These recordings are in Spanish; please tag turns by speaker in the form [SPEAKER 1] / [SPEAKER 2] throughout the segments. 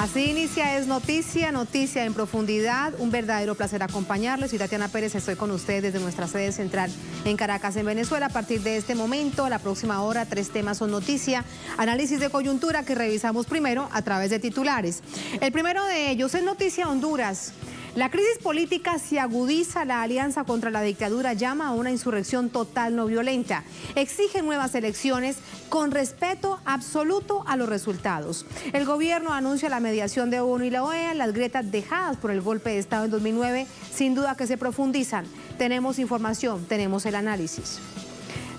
[SPEAKER 1] Así inicia Es Noticia, noticia en profundidad. Un verdadero placer acompañarles. Soy Tatiana Pérez, estoy con ustedes desde nuestra sede central en Caracas, en Venezuela. A partir de este momento, a la próxima hora, 3 temas son noticia. Análisis de coyuntura que revisamos primero a través de titulares. El primero de ellos es noticia Honduras. La crisis política se agudiza, la alianza contra la dictadura llama a una insurrección total no violenta. Exige nuevas elecciones con respeto absoluto a los resultados. El gobierno anuncia la mediación de ONU y la OEA, las grietas dejadas por el golpe de Estado en 2009, sin duda que se profundizan. Tenemos información, tenemos el análisis.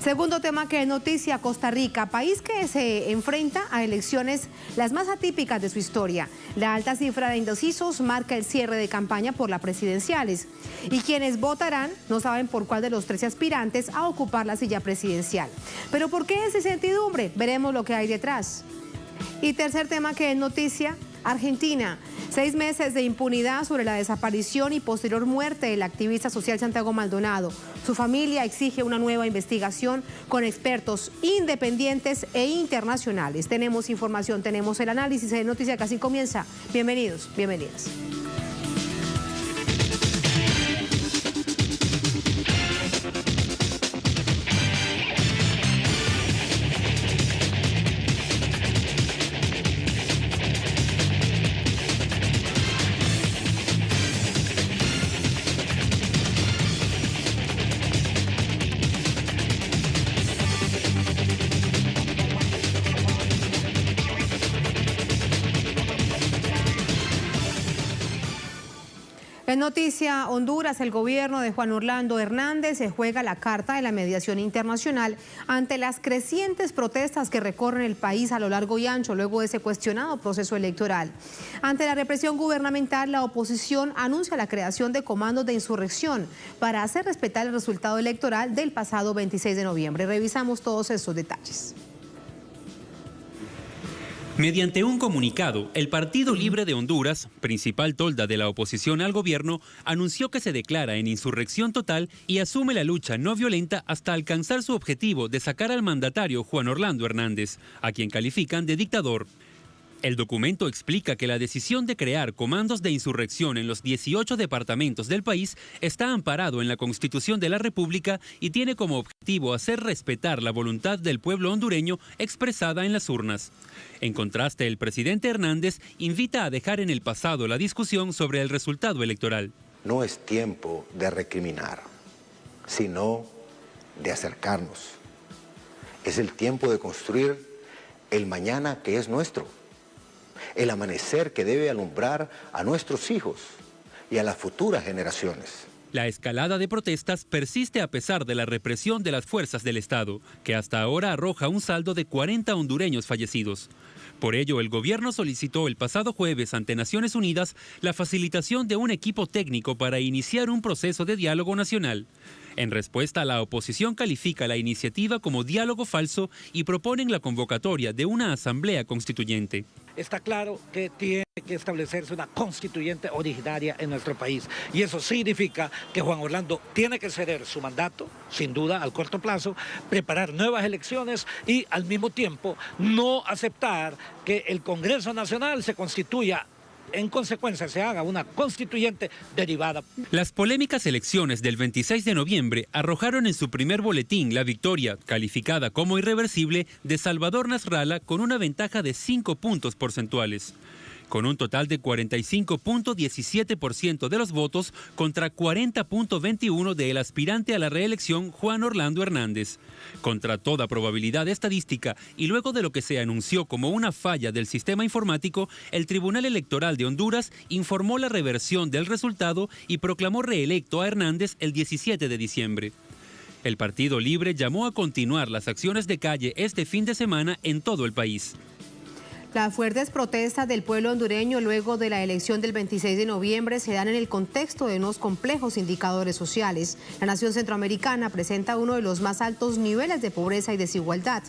[SPEAKER 1] Segundo tema que es noticia, Costa Rica, país que se enfrenta a elecciones las más atípicas de su historia. La alta cifra de indecisos marca el cierre de campaña por las presidenciales. Y quienes votarán no saben por cuál de los 13 aspirantes a ocupar la silla presidencial. ¿Pero por qué esa incertidumbre? Veremos lo que hay detrás. Y tercer tema que es noticia, Argentina. 6 meses de impunidad sobre la desaparición y posterior muerte del activista social Santiago Maldonado. Su familia exige una nueva investigación con expertos independientes e internacionales. Tenemos información, tenemos el análisis de noticia que así comienza. Bienvenidos, bienvenidas. En noticia Honduras, el gobierno de Juan Orlando Hernández se juega la carta de la mediación internacional ante las crecientes protestas que recorren el país a lo largo y ancho luego de ese cuestionado proceso electoral. Ante la represión gubernamental, la oposición anuncia la creación de comandos de insurrección para hacer respetar el resultado electoral del pasado 26 de noviembre. Revisamos todos estos detalles.
[SPEAKER 2] Mediante un comunicado, el Partido Libre de Honduras, principal tolda de la oposición al gobierno, anunció que se declara en insurrección total y asume la lucha no violenta hasta alcanzar su objetivo de sacar al mandatario Juan Orlando Hernández, a quien califican de dictador. El documento explica que la decisión de crear comandos de insurrección en los 18 departamentos del país está amparado en la Constitución de la República y tiene como objetivo hacer respetar la voluntad del pueblo hondureño expresada en las urnas. En contraste, el presidente Hernández invita a dejar en el pasado la discusión sobre el resultado electoral.
[SPEAKER 3] No es tiempo de recriminar, sino de acercarnos. Es el tiempo de construir el mañana que es nuestro. El amanecer que debe alumbrar a nuestros hijos y a las futuras generaciones.
[SPEAKER 2] La escalada de protestas persiste a pesar de la represión de las fuerzas del Estado, que hasta ahora arroja un saldo de 40 hondureños fallecidos. Por ello, el gobierno solicitó el pasado jueves ante Naciones Unidas la facilitación de un equipo técnico para iniciar un proceso de diálogo nacional. En respuesta, la oposición califica la iniciativa como diálogo falso y proponen la convocatoria de una asamblea constituyente.
[SPEAKER 4] Está claro que tiene que establecerse una constituyente originaria en nuestro país. Y eso significa que Juan Orlando tiene que ceder su mandato, sin duda, al corto plazo, preparar nuevas elecciones y al mismo tiempo no aceptar que el Congreso Nacional se constituya. En consecuencia, se haga una constituyente derivada.
[SPEAKER 2] Las polémicas elecciones del 26 de noviembre arrojaron en su primer boletín la victoria, calificada como irreversible, de Salvador Nasralla con una ventaja de 5 puntos porcentuales. Con un total de 45.17% de los votos contra 40.21% del aspirante a la reelección Juan Orlando Hernández. Contra toda probabilidad estadística y luego de lo que se anunció como una falla del sistema informático, el Tribunal Electoral de Honduras informó la reversión del resultado y proclamó reelecto a Hernández el 17 de diciembre. El Partido Libre llamó a continuar las acciones de calle este fin de semana en todo el país.
[SPEAKER 1] Las fuertes protestas del pueblo hondureño luego de la elección del 26 de noviembre se dan en el contexto de unos complejos indicadores sociales. La nación centroamericana presenta uno de los más altos niveles de pobreza y desigualdad.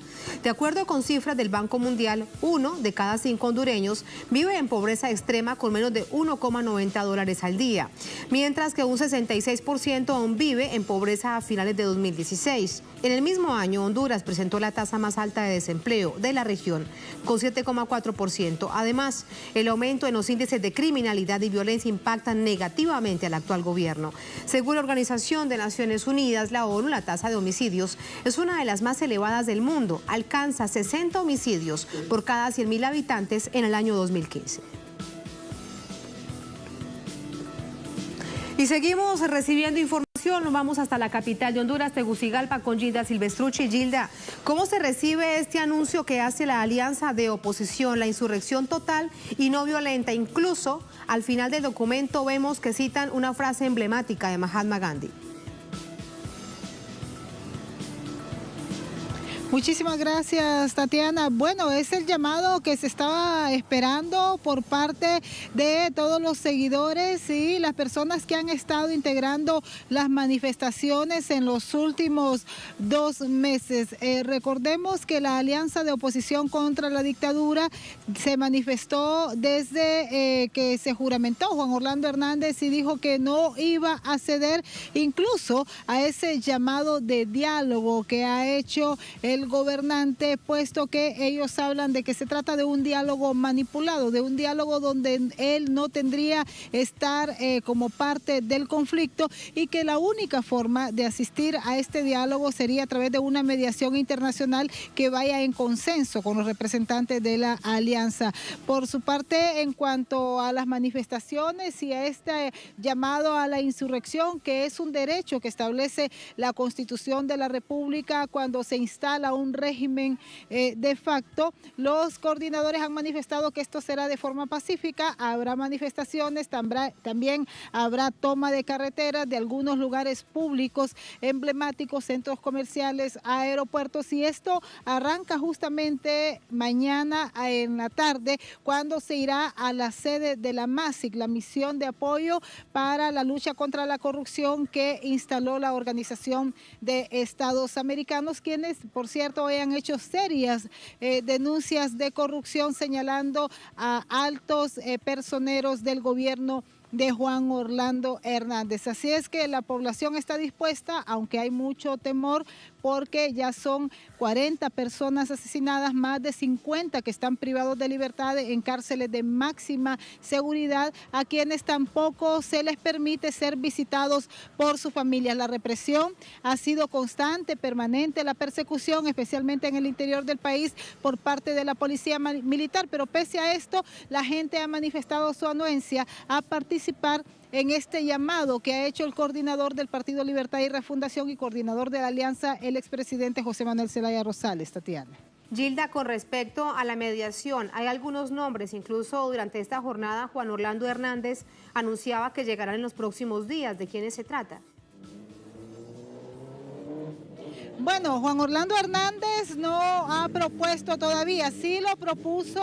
[SPEAKER 1] De acuerdo con cifras del Banco Mundial, 1 de cada 5 hondureños vive en pobreza extrema con menos de $1,90 al día, mientras que un 66% aún vive en pobreza a finales de 2016. En el mismo año, Honduras presentó la tasa más alta de desempleo de la región, con 7,4 0,4%. Además, el aumento en los índices de criminalidad y violencia impactan negativamente al actual gobierno. Según la Organización de Naciones Unidas, la ONU, la tasa de homicidios es una de las más elevadas del mundo. Alcanza 60 homicidios por cada 100.000 habitantes en el año 2015. Y seguimos recibiendo información. Nos vamos hasta la capital de Honduras, Tegucigalpa, con Gilda Silvestrucci. Gilda, ¿cómo se recibe este anuncio que hace la alianza de oposición, la insurrección total y no violenta? Incluso al final del documento vemos que citan una frase emblemática de Mahatma Gandhi.
[SPEAKER 5] Muchísimas gracias, Tatiana. Bueno, es el llamado que se estaba esperando por parte de todos los seguidores y las personas que han estado integrando las manifestaciones en los últimos 2 meses. Recordemos que la Alianza de Oposición contra la Dictadura se manifestó desde que se juramentó Juan Orlando Hernández y dijo que no iba a ceder incluso a ese llamado de diálogo que ha hecho el gobernante, puesto que ellos hablan de que se trata de un diálogo manipulado, de un diálogo donde él no tendría estar como parte del conflicto y que la única forma de asistir a este diálogo sería a través de una mediación internacional que vaya en consenso con los representantes de la alianza. Por su parte, en cuanto a las manifestaciones y a este llamado a la insurrección, que es un derecho que establece la Constitución de la República cuando se instala un régimen de facto, los coordinadores han manifestado que esto será de forma pacífica. Habrá manifestaciones, también habrá toma de carreteras de algunos lugares públicos emblemáticos, centros comerciales, aeropuertos, y esto arranca justamente mañana en la tarde, cuando se irá a la sede de la MASIC, la misión de apoyo para la lucha contra la corrupción que instaló la Organización de Estados Americanos, quienes, por cierto, hoy han hecho serias denuncias de corrupción señalando a altos personeros del gobierno de Juan Orlando Hernández. Así es que la población está dispuesta, aunque hay mucho temor, porque ya son 40 personas asesinadas, más de 50 que están privados de libertad en cárceles de máxima seguridad, a quienes tampoco se les permite ser visitados por sus familias. La represión ha sido constante, permanente, la persecución, especialmente en el interior del país, por parte de la policía militar, pero pese a esto, la gente ha manifestado su anuencia a participar en este llamado que ha hecho el coordinador del Partido Libertad y Refundación y coordinador de la Alianza, el expresidente José Manuel Zelaya Rosales. Tatiana.
[SPEAKER 1] Gilda, con respecto a la mediación, hay algunos nombres, incluso durante esta jornada Juan Orlando Hernández anunciaba que llegarán en los próximos días. ¿De quiénes se trata?
[SPEAKER 5] Bueno, Juan Orlando Hernández no ha propuesto todavía, sí lo propuso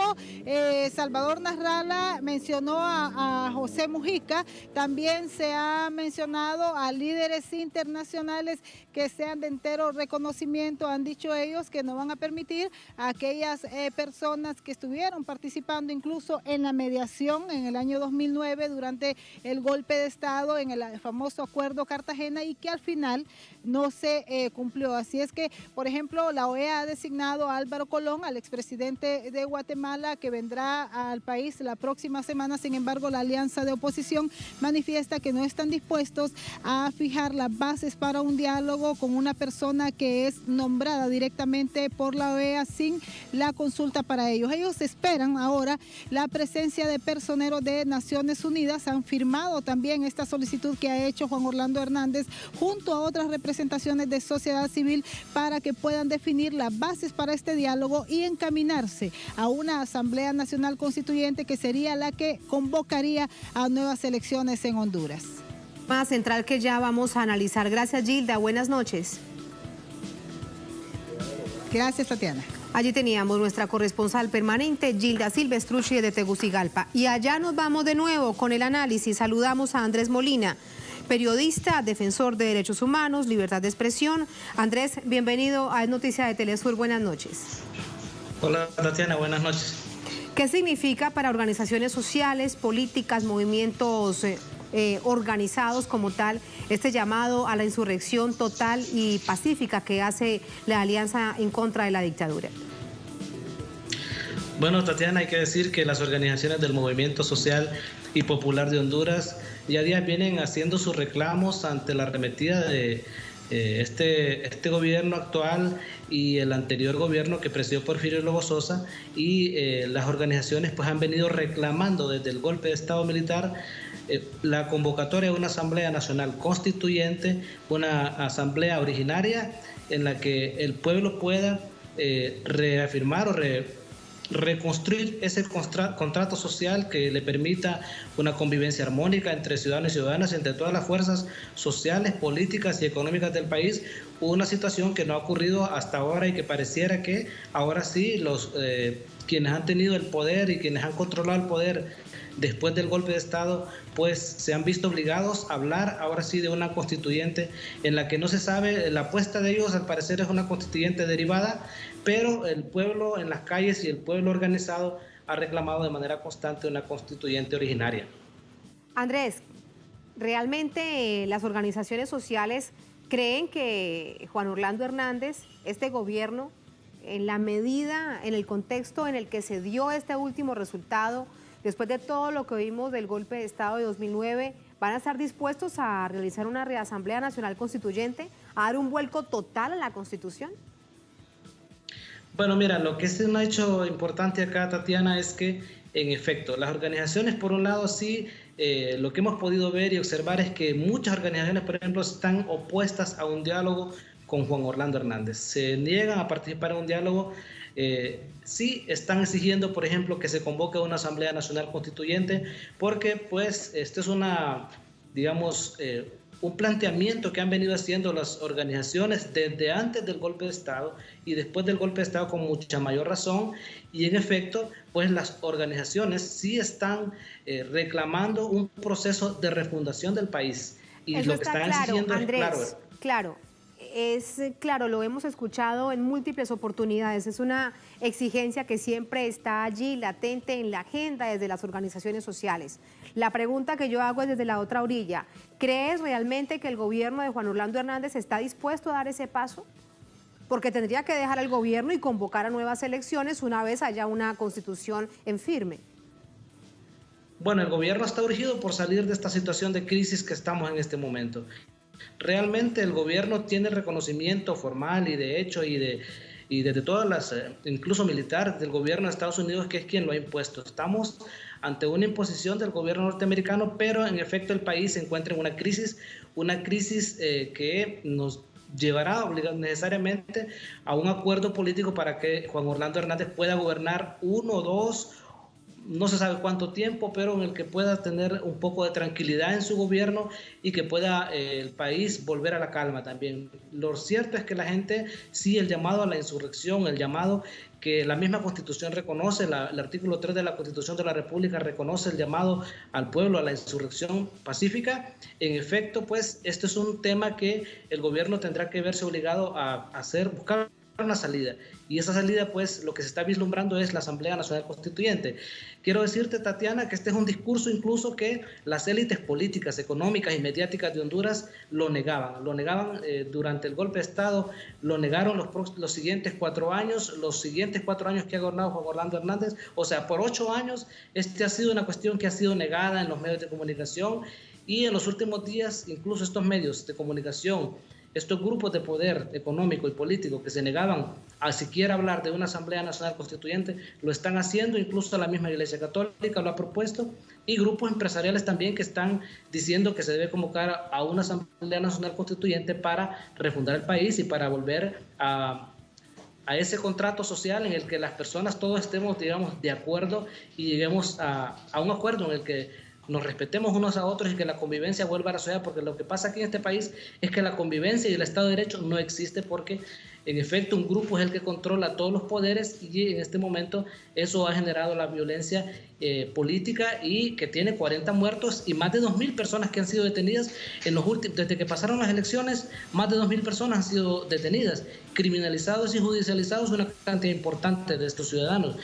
[SPEAKER 5] Salvador Nasralla, mencionó a José Mujica, también se ha mencionado a líderes internacionales que sean de entero reconocimiento. Han dicho ellos que no van a permitir a aquellas personas que estuvieron participando incluso en la mediación en el año 2009 durante el golpe de Estado, en el famoso Acuerdo Cartagena, y que al final no se cumplió. Así es que, por ejemplo, la OEA ha designado a Álvaro Colón, al expresidente de Guatemala, que vendrá al país la próxima semana. Sin embargo, la Alianza de Oposición manifiesta que no están dispuestos a fijar las bases para un diálogo con una persona que es nombrada directamente por la OEA sin la consulta para ellos. Ellos esperan ahora la presencia de personeros de Naciones Unidas. Han firmado también esta solicitud que ha hecho Juan Orlando Hernández junto a otras representaciones de sociedad civil para que puedan definir las bases para este diálogo y encaminarse a una Asamblea Nacional Constituyente que sería la que convocaría a nuevas elecciones en Honduras.
[SPEAKER 1] Más central que ya vamos a analizar. Gracias, Gilda. Buenas noches.
[SPEAKER 5] Gracias, Tatiana.
[SPEAKER 1] Allí teníamos nuestra corresponsal permanente, Gilda Silvestrucci, de Tegucigalpa. Y allá nos vamos de nuevo con el análisis. Saludamos a Andrés Molina, periodista, defensor de derechos humanos, libertad de expresión. Andrés, bienvenido a Es Noticia de Telesur. Buenas noches.
[SPEAKER 6] Hola, Tatiana, buenas noches.
[SPEAKER 1] ¿Qué significa para organizaciones sociales, políticas, movimientos organizados como tal, este llamado a la insurrección total y pacífica que hace la Alianza en contra de la dictadura?
[SPEAKER 6] Bueno, Tatiana, hay que decir que las organizaciones del Movimiento Social y Popular de Honduras ya días vienen haciendo sus reclamos ante la arremetida de este gobierno actual y el anterior gobierno que presidió Porfirio Lobo Sosa, y las organizaciones pues han venido reclamando desde el golpe de Estado militar la convocatoria de una Asamblea Nacional Constituyente, una asamblea originaria en la que el pueblo pueda reafirmar o reconstruir ese contrato social que le permita una convivencia armónica entre ciudadanos y ciudadanas, entre todas las fuerzas sociales, políticas y económicas del país. Una situación que no ha ocurrido hasta ahora y que pareciera que ahora sí quienes han tenido el poder y quienes han controlado el poder después del golpe de Estado, pues se han visto obligados a hablar ahora sí de una constituyente en la que no se sabe, la apuesta de ellos al parecer es una constituyente derivada, pero el pueblo en las calles y el pueblo organizado ha reclamado de manera constante una constituyente originaria.
[SPEAKER 1] Andrés, ¿realmente las organizaciones sociales creen que Juan Orlando Hernández, este gobierno, en la medida, en el contexto en el que se dio este último resultado, después de todo lo que vimos del golpe de Estado de 2009, van a estar dispuestos a realizar una reasamblea nacional constituyente, a dar un vuelco total a la Constitución?
[SPEAKER 6] Bueno, mira, lo que es un hecho importante acá, Tatiana, es que, en efecto, las organizaciones, por un lado, sí, lo que hemos podido ver y observar es que muchas organizaciones, por ejemplo, están opuestas a un diálogo con Juan Orlando Hernández. Se niegan a participar en un diálogo. Sí están exigiendo, por ejemplo, que se convoque una Asamblea Nacional Constituyente, porque pues este es un planteamiento que han venido haciendo las organizaciones desde antes del golpe de Estado y después del golpe de Estado con mucha mayor razón, y en efecto pues las organizaciones sí están reclamando un proceso de refundación del país, y
[SPEAKER 1] eso
[SPEAKER 6] lo que están
[SPEAKER 1] claro,
[SPEAKER 6] exigiendo
[SPEAKER 1] Andrés, es claro, lo hemos escuchado en múltiples oportunidades, es una exigencia que siempre está allí, latente en la agenda desde las organizaciones sociales. La pregunta que yo hago es desde la otra orilla, ¿crees realmente que el gobierno de Juan Orlando Hernández está dispuesto a dar ese paso? Porque tendría que dejar al gobierno y convocar a nuevas elecciones una vez haya una constitución en firme.
[SPEAKER 6] Bueno, el gobierno está urgido por salir de esta situación de crisis que estamos en este momento. Realmente el gobierno tiene reconocimiento formal y de hecho y desde todas las, incluso militar del gobierno de Estados Unidos, que es quien lo ha impuesto. Estamos ante una imposición del gobierno norteamericano, pero en efecto el país se encuentra en una crisis que nos llevará necesariamente a un acuerdo político para que Juan Orlando Hernández pueda gobernar 1 o 2, no se sabe cuánto tiempo, pero en el que pueda tener un poco de tranquilidad en su gobierno y que pueda el país volver a la calma también. Lo cierto es que la gente, sí, el llamado a la insurrección, el llamado que la misma Constitución reconoce, el artículo 3 de la Constitución de la República reconoce el llamado al pueblo a la insurrección pacífica. En efecto, pues, este es un tema que el gobierno tendrá que verse obligado a buscar una salida, y esa salida pues lo que se está vislumbrando es la Asamblea Nacional Constituyente. Quiero decirte, Tatiana, que este es un discurso incluso que las élites políticas, económicas y mediáticas de Honduras lo negaban durante el golpe de Estado, lo negaron los siguientes 4 años, que ha gobernado Juan Orlando Hernández. O sea, por 8 años ha sido una cuestión que ha sido negada en los medios de comunicación, y en los últimos días incluso estos medios de comunicación, estos grupos de poder económico y político que se negaban a siquiera hablar de una Asamblea Nacional Constituyente, lo están haciendo. Incluso la misma Iglesia Católica lo ha propuesto, y grupos empresariales también que están diciendo que se debe convocar a una Asamblea Nacional Constituyente para refundar el país y para volver a ese contrato social en el que las personas todos estemos, digamos, de acuerdo y lleguemos a un acuerdo en el que nos respetemos unos a otros y que la convivencia vuelva a la sociedad, porque lo que pasa aquí en este país es que la convivencia y el Estado de Derecho no existe, porque en efecto un grupo es el que controla todos los poderes, y en este momento eso ha generado la violencia política, y que tiene 40 muertos y más de 2.000 personas que han sido detenidas desde que pasaron las elecciones. Más de 2.000 personas han sido detenidas, criminalizados y judicializados una cantidad importante de estos ciudadanos.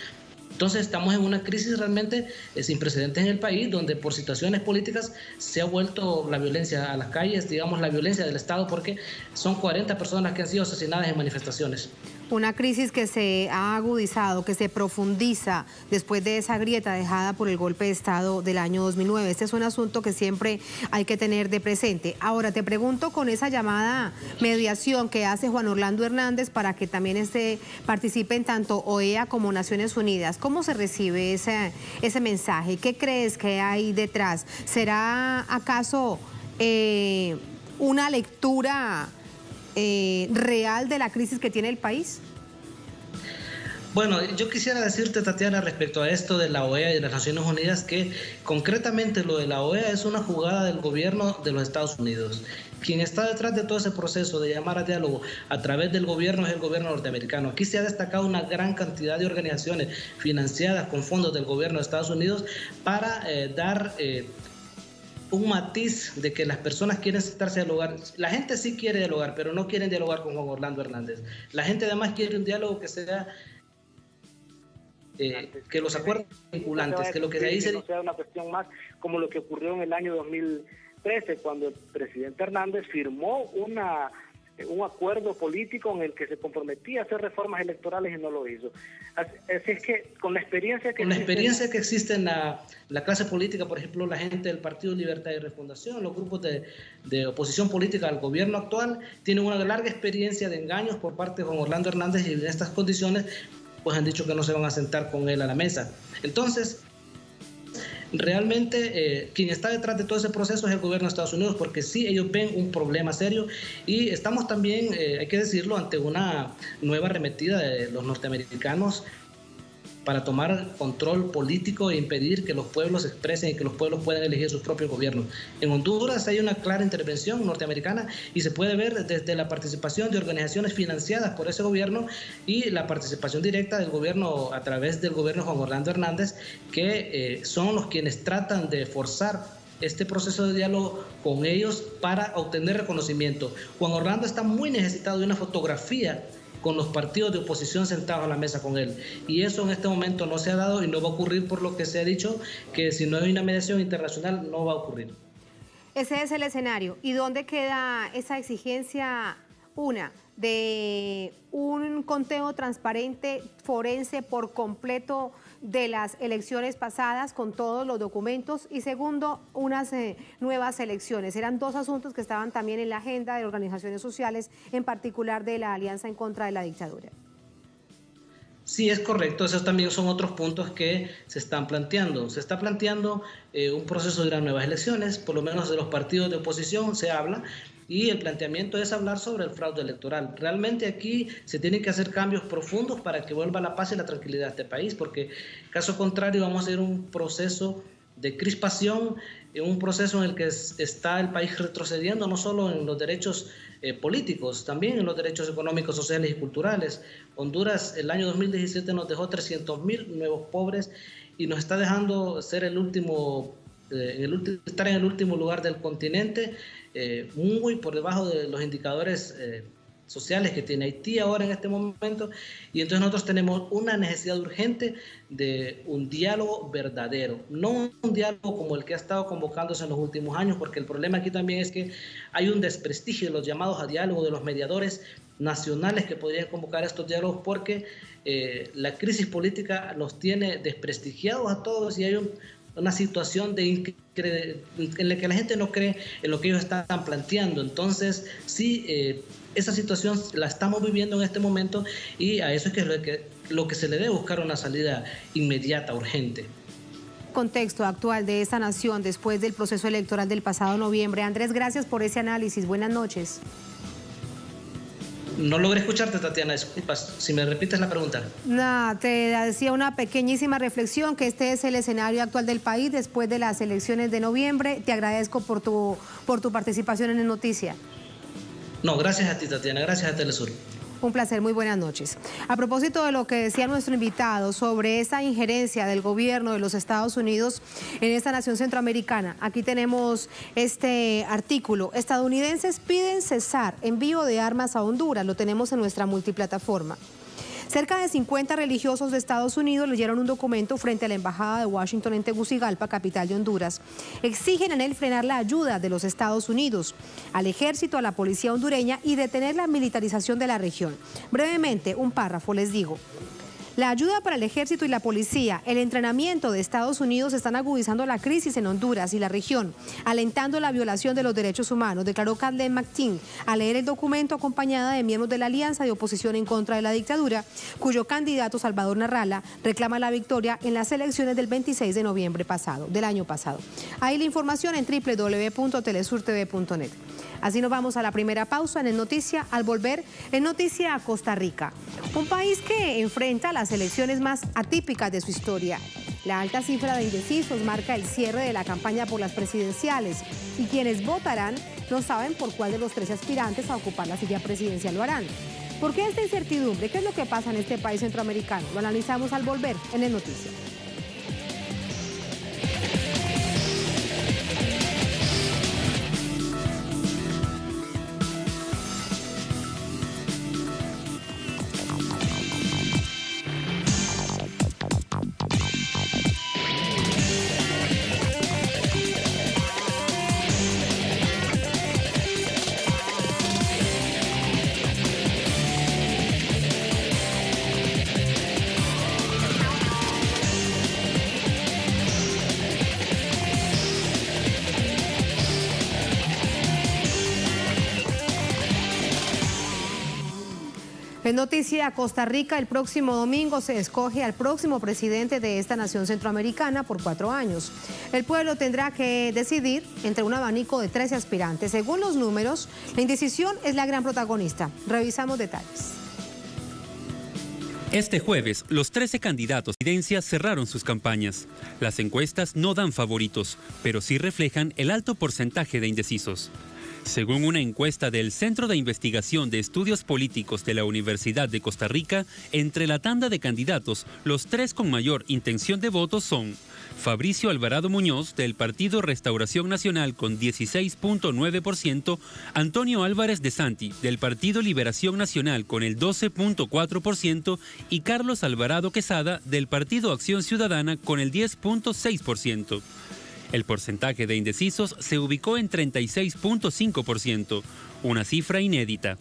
[SPEAKER 6] Entonces estamos en una crisis realmente sin precedentes en el país, donde por situaciones políticas se ha vuelto la violencia a las calles, digamos la violencia del Estado, porque son 40 personas que han sido asesinadas en manifestaciones.
[SPEAKER 1] Una crisis que se ha agudizado, que se profundiza después de esa grieta dejada por el golpe de Estado del año 2009. Este es un asunto que siempre hay que tener de presente. Ahora, te pregunto, con esa llamada mediación que hace Juan Orlando Hernández para que también participen tanto OEA como Naciones Unidas, ¿cómo se recibe ese mensaje? ¿Qué crees que hay detrás? ¿Será acaso una lectura real de la crisis que tiene el país?
[SPEAKER 6] Bueno, yo quisiera decirte, Tatiana, respecto a esto de la OEA y de las Naciones Unidas, que concretamente lo de la OEA es una jugada del gobierno de los Estados Unidos. Quien está detrás de todo ese proceso de llamar a diálogo a través del gobierno es el gobierno norteamericano. Aquí se ha destacado una gran cantidad de organizaciones financiadas con fondos del gobierno de Estados Unidos para dar un matiz de que las personas quieren sentarse a dialogar. La gente sí quiere dialogar, pero no quieren dialogar con Juan Orlando Hernández. La gente además quiere un diálogo que sea que los acuerdos vinculantes, que lo que se dice
[SPEAKER 7] no sea una cuestión más como lo que ocurrió en el año 2013, cuando el presidente Hernández firmó un acuerdo político en el que se comprometía a hacer reformas electorales y no lo hizo. Así es que con la experiencia que
[SPEAKER 6] existe en la clase política, por ejemplo, la gente del Partido Libertad y Refundación, los grupos de oposición política al gobierno actual, tienen una larga experiencia de engaños por parte de Juan Orlando Hernández, y en estas condiciones pues han dicho que no se van a sentar con él a la mesa. Entonces, realmente quien está detrás de todo ese proceso es el gobierno de Estados Unidos, porque sí, ellos ven un problema serio, y estamos también, hay que decirlo, ante una nueva arremetida de los norteamericanos para tomar control político e impedir que los pueblos se expresen y que los pueblos puedan elegir sus propios gobiernos. En Honduras hay una clara intervención norteamericana y se puede ver desde la participación de organizaciones financiadas por ese gobierno y la participación directa del gobierno a través del gobierno de Juan Orlando Hernández, que son los quienes tratan de forzar este proceso de diálogo con ellos para obtener reconocimiento. Juan Orlando está muy necesitado de una fotografía con los partidos de oposición sentados a la mesa con él, y eso en este momento no se ha dado y no va a ocurrir, por lo que se ha dicho que si no hay una mediación internacional no va a ocurrir.
[SPEAKER 1] Ese es el escenario. ¿Y dónde queda esa exigencia, de un conteo transparente, forense por completo de las elecciones pasadas con todos los documentos, y segundo, unas nuevas elecciones? Eran dos asuntos que estaban también en la agenda de organizaciones sociales, en particular de la Alianza en contra de la Dictadura.
[SPEAKER 6] Sí, es correcto. Esos también son otros puntos que se están planteando. Se está planteando un proceso de las nuevas elecciones, por lo menos de los partidos de oposición se habla, y el planteamiento es hablar sobre el fraude electoral. Realmente aquí se tienen que hacer cambios profundos para que vuelva la paz y la tranquilidad a este país, porque caso contrario vamos a ir un proceso de crispación, un proceso en el que está el país retrocediendo no solo en los derechos políticos, también en los derechos económicos, sociales y culturales. Honduras el año 2017 nos dejó 300.000 nuevos pobres y nos está dejando ser estar en el último lugar del continente, muy por debajo de los indicadores sociales que tiene Haití ahora en este momento, y entonces nosotros tenemos una necesidad urgente de un diálogo verdadero, no un diálogo como el que ha estado convocándose en los últimos años, porque el problema aquí también es que hay un desprestigio de los llamados a diálogo de los mediadores nacionales que podrían convocar estos diálogos, porque la crisis política los tiene desprestigiados a todos, y hay una situación en la que la gente no cree en lo que ellos están planteando. Entonces, sí, esa situación la estamos viviendo en este momento, y a eso es lo que se le debe buscar una salida inmediata, urgente.
[SPEAKER 1] Contexto actual de esta nación después del proceso electoral del pasado noviembre. Andrés, gracias por ese análisis. Buenas noches.
[SPEAKER 6] No logré escucharte, Tatiana, disculpas. Si me repites la pregunta.
[SPEAKER 1] No, te decía una pequeñísima reflexión, que este es el escenario actual del país después de las elecciones de noviembre. Te agradezco por tu participación en el Noticia.
[SPEAKER 6] No, gracias a ti, Tatiana, gracias a Telesur.
[SPEAKER 1] Un placer, muy buenas noches. A propósito de lo que decía nuestro invitado sobre esa injerencia del gobierno de los Estados Unidos en esta nación centroamericana, aquí tenemos este artículo: estadounidenses piden cesar envío de armas a Honduras, lo tenemos en nuestra multiplataforma. Cerca de 50 religiosos de Estados Unidos leyeron un documento frente a la Embajada de Washington en Tegucigalpa, capital de Honduras. Exigen en él frenar la ayuda de los Estados Unidos al ejército, a la policía hondureña y detener la militarización de la región. Brevemente, un párrafo les digo. La ayuda para el ejército y la policía, el entrenamiento de Estados Unidos están agudizando la crisis en Honduras y la región, alentando la violación de los derechos humanos, declaró Kathleen McTeague al leer el documento acompañada de miembros de la Alianza de Oposición en contra de la dictadura, cuyo candidato Salvador Narrala reclama la victoria en las elecciones del 26 de noviembre del año pasado. Ahí la información en www.telesurtv.net. Así nos vamos a la primera pausa en el Noticia. Al volver, en Noticia a Costa Rica, un país que enfrenta las elecciones más atípicas de su historia. La alta cifra de indecisos marca el cierre de la campaña por las presidenciales y quienes votarán no saben por cuál de los 13 aspirantes a ocupar la silla presidencial lo harán. ¿Por qué esta incertidumbre? ¿Qué es lo que pasa en este país centroamericano? Lo analizamos al volver en el Noticia. En Noticia Costa Rica, el próximo domingo se escoge al próximo presidente de esta nación centroamericana por 4 años. El pueblo tendrá que decidir entre un abanico de 13 aspirantes. Según los números, la indecisión es la gran protagonista. Revisamos detalles.
[SPEAKER 2] Este jueves, los 13 candidatos a presidencia cerraron sus campañas. Las encuestas no dan favoritos, pero sí reflejan el alto porcentaje de indecisos. Según una encuesta del Centro de Investigación de Estudios Políticos de la Universidad de Costa Rica, entre la tanda de candidatos, los 3 con mayor intención de voto son Fabricio Alvarado Muñoz, del Partido Restauración Nacional, con 16.9%, Antonio Álvarez de Santi, del Partido Liberación Nacional, con el 12.4%, y Carlos Alvarado Quesada, del Partido Acción Ciudadana, con el 10.6%. El porcentaje de indecisos se ubicó en 36.5%, una cifra inédita.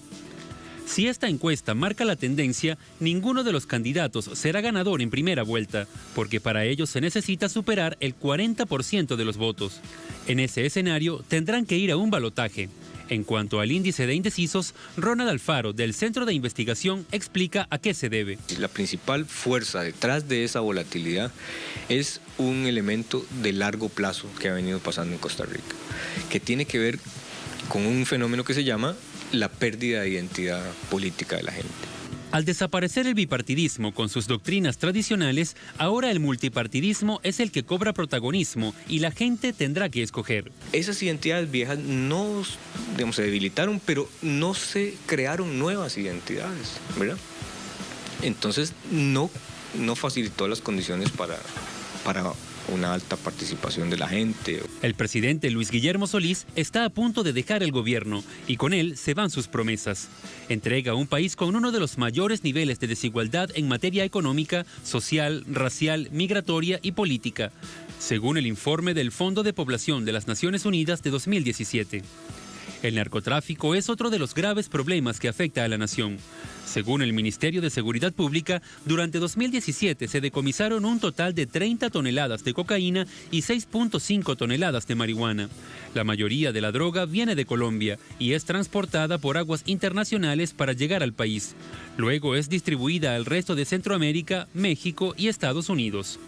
[SPEAKER 2] Si esta encuesta marca la tendencia, ninguno de los candidatos será ganador en primera vuelta, porque para ello se necesita superar el 40% de los votos. En ese escenario tendrán que ir a un balotaje. En cuanto al índice de indecisos, Ronald Alfaro, del Centro de Investigación, explica a qué se debe.
[SPEAKER 8] La principal fuerza detrás de esa volatilidad es un elemento de largo plazo que ha venido pasando en Costa Rica, que tiene que ver con un fenómeno que se llama la pérdida de identidad política de la gente.
[SPEAKER 2] Al desaparecer el bipartidismo con sus doctrinas tradicionales, ahora el multipartidismo es el que cobra protagonismo y la gente tendrá que escoger.
[SPEAKER 8] Esas identidades viejas no, se debilitaron, pero no se crearon nuevas identidades, ¿verdad? Entonces no facilitó las condiciones para una alta participación de la gente.
[SPEAKER 2] El presidente Luis Guillermo Solís está a punto de dejar el gobierno y con él se van sus promesas. Entrega un país con uno de los mayores niveles de desigualdad en materia económica, social, racial, migratoria y política, según el informe del Fondo de Población de las Naciones Unidas de 2017. El narcotráfico es otro de los graves problemas que afecta a la nación. Según el Ministerio de Seguridad Pública, durante 2017 se decomisaron un total de 30 toneladas de cocaína y 6.5 toneladas de marihuana. La mayoría de la droga viene de Colombia y es transportada por aguas internacionales para llegar al país. Luego es distribuida al resto de Centroamérica, México y Estados Unidos.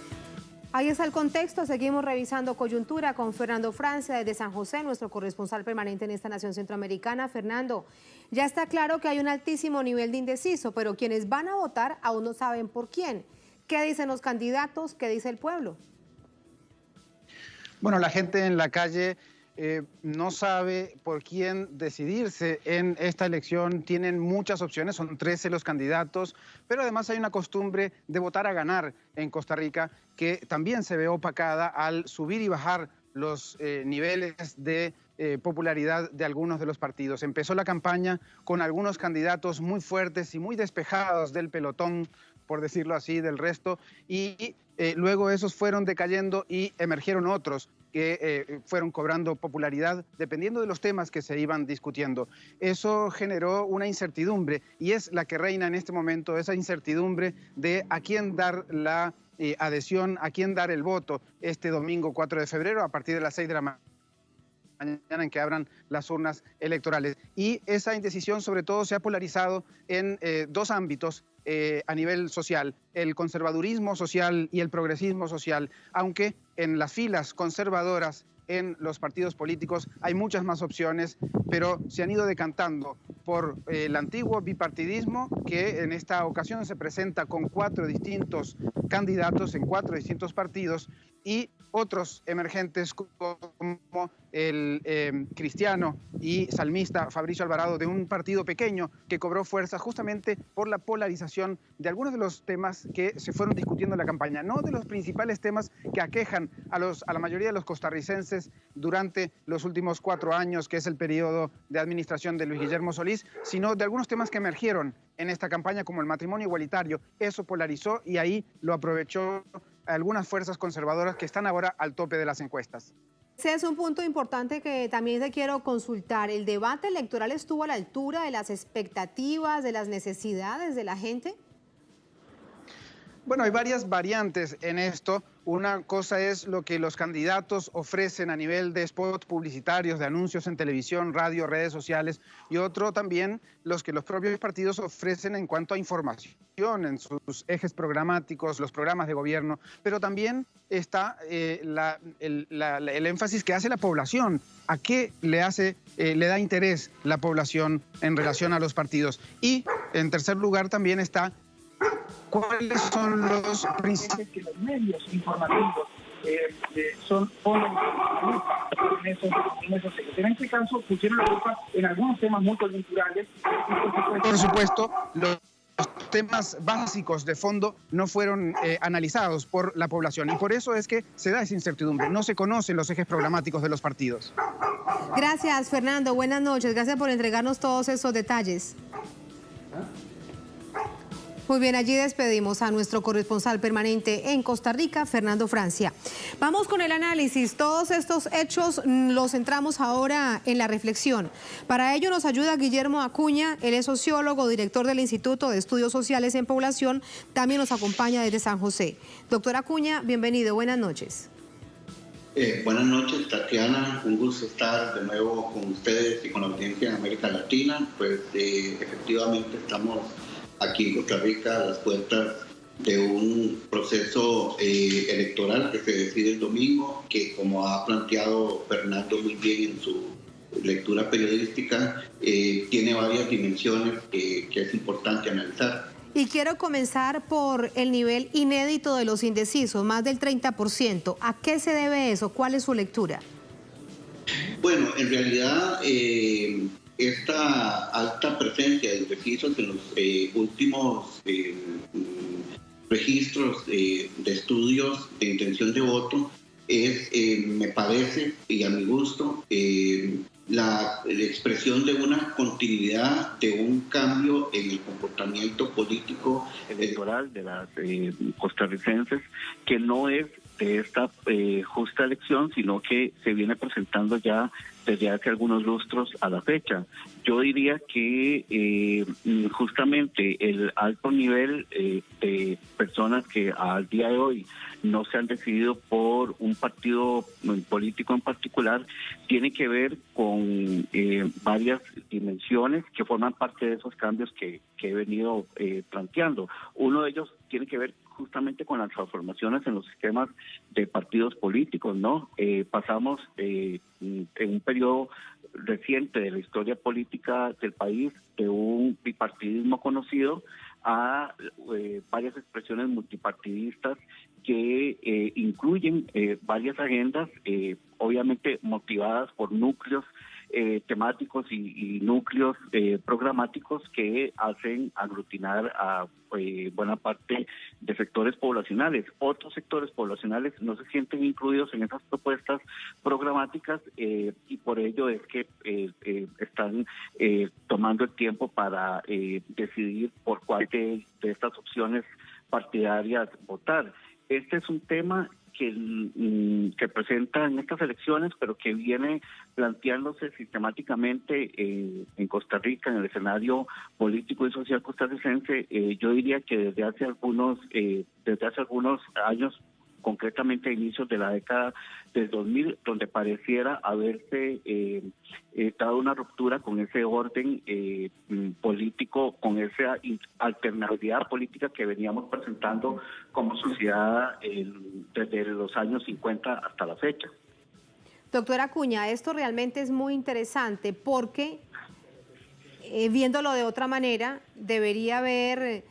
[SPEAKER 1] Ahí está el contexto. Seguimos revisando coyuntura con Fernando Francia desde San José, nuestro corresponsal permanente en esta nación centroamericana. Fernando, ya está claro que hay un altísimo nivel de indeciso, pero quienes van a votar aún no saben por quién. ¿Qué dicen los candidatos? ¿Qué dice el pueblo?
[SPEAKER 9] Bueno, la gente en la calle no sabe por quién decidirse en esta elección. Tienen muchas opciones, son 13 los candidatos, pero además hay una costumbre de votar a ganar en Costa Rica que también se ve opacada al subir y bajar los niveles de popularidad de algunos de los partidos. Empezó la campaña con algunos candidatos muy fuertes y muy despejados del pelotón, por decirlo así, del resto, y luego esos fueron decayendo y emergieron otros que fueron cobrando popularidad dependiendo de los temas que se iban discutiendo. Eso generó una incertidumbre y es la que reina en este momento, esa incertidumbre de a quién dar la adhesión, a quién dar el voto este domingo 4 de febrero a partir de las 6 de la mañana en que abran las urnas electorales. Y esa indecisión sobre todo se ha polarizado en dos ámbitos a nivel social, el conservadurismo social y el progresismo social, aunque en las filas conservadoras en los partidos políticos hay muchas más opciones, pero se han ido decantando por el antiguo bipartidismo, que en esta ocasión se presenta con 4 distintos candidatos en 4 distintos partidos, y otros emergentes como el cristiano y salmista Fabricio Alvarado, de un partido pequeño que cobró fuerza justamente por la polarización de algunos de los temas que se fueron discutiendo en la campaña, no de los principales temas que aquejan a la mayoría de los costarricenses durante los últimos 4 años, que es el periodo de administración de Luis Guillermo Solís, sino de algunos temas que emergieron en esta campaña, como el matrimonio igualitario. Eso polarizó y ahí lo aprovechó algunas fuerzas conservadoras que están ahora al tope de las encuestas.
[SPEAKER 1] Ese es un punto importante que también te quiero consultar. ¿El debate electoral estuvo a la altura de las expectativas, de las necesidades de la gente?
[SPEAKER 9] Bueno, hay varias variantes en esto. Una cosa es lo que los candidatos ofrecen a nivel de spots publicitarios, de anuncios en televisión, radio, redes sociales, y otro también los que los propios partidos ofrecen en cuanto a información en sus ejes programáticos, los programas de gobierno, pero también está el énfasis que hace la población. ¿A qué le da interés la población en relación a los partidos? Y en tercer lugar también está ¿cuáles son los principios
[SPEAKER 10] que los medios informativos ponen en esos ejes? En este caso pusieron la lupa en algunos temas muy coyunturales.
[SPEAKER 9] Por supuesto, los temas básicos de fondo no fueron analizados por la población y por eso es que se da esa incertidumbre. No se conocen los ejes programáticos de los partidos.
[SPEAKER 1] Gracias, Fernando. Buenas noches. Gracias por entregarnos todos esos detalles. Muy bien, allí despedimos a nuestro corresponsal permanente en Costa Rica, Fernando Francia. Vamos con el análisis. Todos estos hechos los centramos ahora en la reflexión. Para ello nos ayuda Guillermo Acuña, él es sociólogo, director del Instituto de Estudios Sociales en Población, también nos acompaña desde San José. Doctor Acuña, bienvenido, buenas noches.
[SPEAKER 11] Buenas noches, Tatiana, un gusto estar de nuevo con ustedes y con la audiencia en América Latina. Pues efectivamente estamos aquí en Costa Rica a las puertas de un proceso electoral que se decide el domingo, que como ha planteado Fernando muy bien en su lectura periodística, tiene varias dimensiones que es importante analizar.
[SPEAKER 1] Y quiero comenzar por el nivel inédito de los indecisos, más del 30%. ¿A qué se debe eso? ¿Cuál es su lectura?
[SPEAKER 11] Bueno, en realidad esta alta presencia de indecisos en los últimos registros de estudios de intención de voto es, me parece, y a mi gusto, la expresión de una continuidad, de un cambio en el comportamiento político
[SPEAKER 10] electoral de las costarricenses, que no es de esta justa elección, sino que se viene presentando ya desde hace algunos lustros a la fecha. Yo diría que justamente el alto nivel de personas que al día de hoy no se han decidido por un partido político en particular tiene que ver con varias dimensiones que forman parte de esos cambios que he venido planteando. Uno de ellos tiene que ver justamente con las transformaciones en los sistemas de partidos políticos, ¿no? Pasamos en un periodo reciente de la historia política del país de un bipartidismo conocido a varias expresiones multipartidistas que incluyen varias agendas, obviamente motivadas por núcleos temáticos y núcleos programáticos que hacen aglutinar a buena parte de sectores poblacionales. Otros sectores poblacionales no se sienten incluidos en esas propuestas programáticas y por ello es que están tomando el tiempo para decidir por cuál de estas opciones partidarias votar. Este es un tema que presenta en estas elecciones, pero que viene planteándose sistemáticamente en Costa Rica, en el escenario político y social costarricense. Yo diría que desde hace algunos años, concretamente a inicios de la década del 2000, donde pareciera haberse dado una ruptura con ese orden político, con esa alternatividad política que veníamos presentando como sociedad desde los años 50 hasta la fecha.
[SPEAKER 1] Doctora Acuña, esto realmente es muy interesante porque, viéndolo de otra manera, debería haber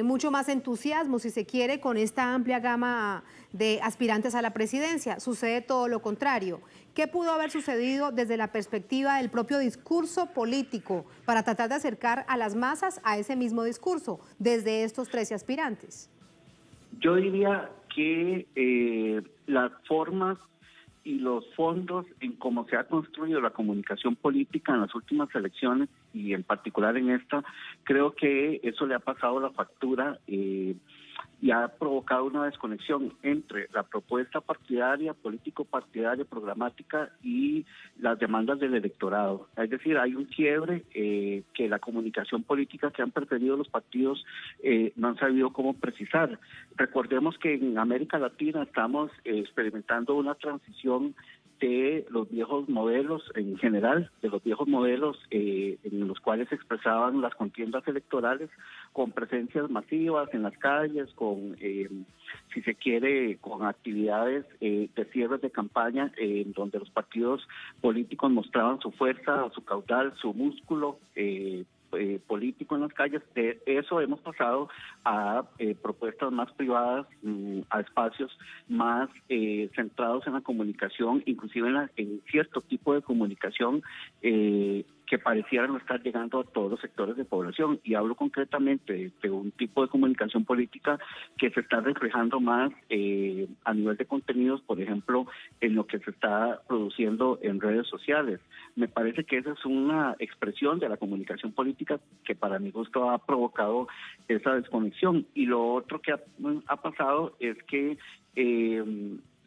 [SPEAKER 1] mucho más entusiasmo, si se quiere, con esta amplia gama de aspirantes a la presidencia. Sucede todo lo contrario. ¿Qué pudo haber sucedido desde la perspectiva del propio discurso político para tratar de acercar a las masas a ese mismo discurso desde estos 13 aspirantes?
[SPEAKER 10] Yo diría que las formas y los fondos en cómo se ha construido la comunicación política en las últimas elecciones y en particular en esta, creo que eso le ha pasado la factura y ha provocado una desconexión entre la propuesta partidaria, político-partidaria, programática y las demandas del electorado. Es decir, hay un quiebre que la comunicación política que han preferido los partidos no han sabido cómo precisar. Recordemos que en América Latina estamos experimentando una transición de los viejos modelos en general, de los viejos modelos en los cuales se expresaban las contiendas electorales con presencias masivas en las calles, con, si se quiere, con actividades de cierres de campaña en donde los partidos políticos mostraban su fuerza, su caudal, su músculo político en las calles. De eso hemos pasado a propuestas más privadas, a espacios más centrados en la comunicación, inclusive en cierto tipo de comunicación que pareciera no estar llegando a todos los sectores de población. Y hablo concretamente de un tipo de comunicación política que se está reflejando más a nivel de contenidos, por ejemplo, en lo que se está produciendo en redes sociales. Me parece que esa es una expresión de la comunicación política que para mi gusto ha provocado esa desconexión. Y lo otro que ha pasado es que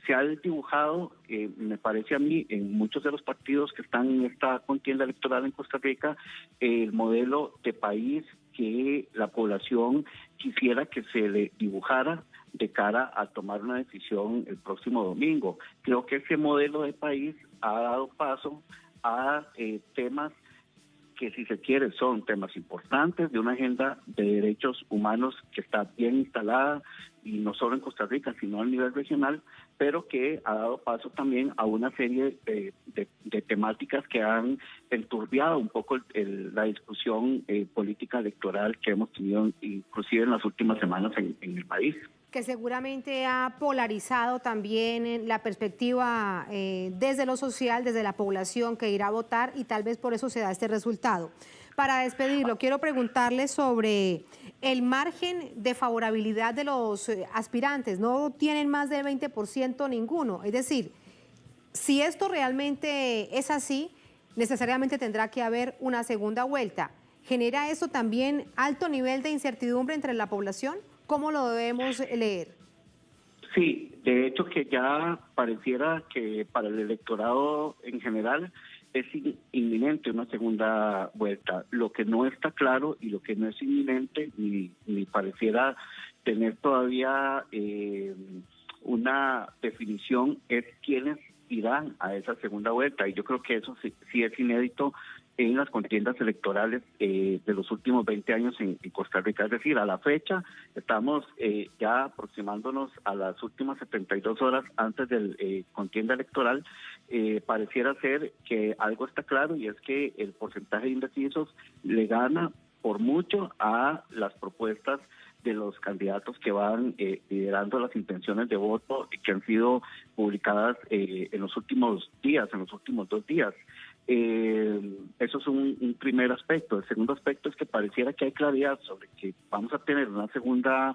[SPEAKER 10] se ha dibujado, me parece a mí, en muchos de los partidos que están en esta contienda electoral en Costa Rica, el modelo de país que la población quisiera que se le dibujara de cara a tomar una decisión el próximo domingo. Creo que ese modelo de país ha dado paso a temas que, si se quiere, son temas importantes de una agenda de derechos humanos que está bien instalada, y no solo en Costa Rica, sino a nivel regional, pero que ha dado paso también a una serie de temáticas que han enturbiado un poco la discusión política electoral que hemos tenido inclusive en las últimas semanas en el país.
[SPEAKER 1] Que seguramente ha polarizado también la perspectiva desde lo social, desde la población que irá a votar, y tal vez por eso se da este resultado. Para despedirlo, quiero preguntarle sobre el margen de favorabilidad de los aspirantes. No tienen más del 20% ninguno. Es decir, si esto realmente es así, necesariamente tendrá que haber una segunda vuelta. ¿Genera eso también alto nivel de incertidumbre entre la población? ¿Cómo lo debemos leer?
[SPEAKER 10] Sí, de hecho que ya pareciera que para el electorado en general es inminente una segunda vuelta. Lo que no está claro y lo que no es inminente ni pareciera tener todavía una definición es quiénes irán a esa segunda vuelta. Y yo creo que eso sí es inédito en las contiendas electorales de los últimos 20 años en Costa Rica. Es decir, a la fecha estamos ya aproximándonos a las últimas 72 horas antes del contienda electoral. Pareciera ser que algo está claro, y es que el porcentaje de indecisos le gana por mucho a las propuestas de los candidatos que van liderando las intenciones de voto que han sido publicadas en los últimos días, en los últimos 2 días. Eso es un primer aspecto. El segundo aspecto es que pareciera que hay claridad sobre que vamos a tener una segunda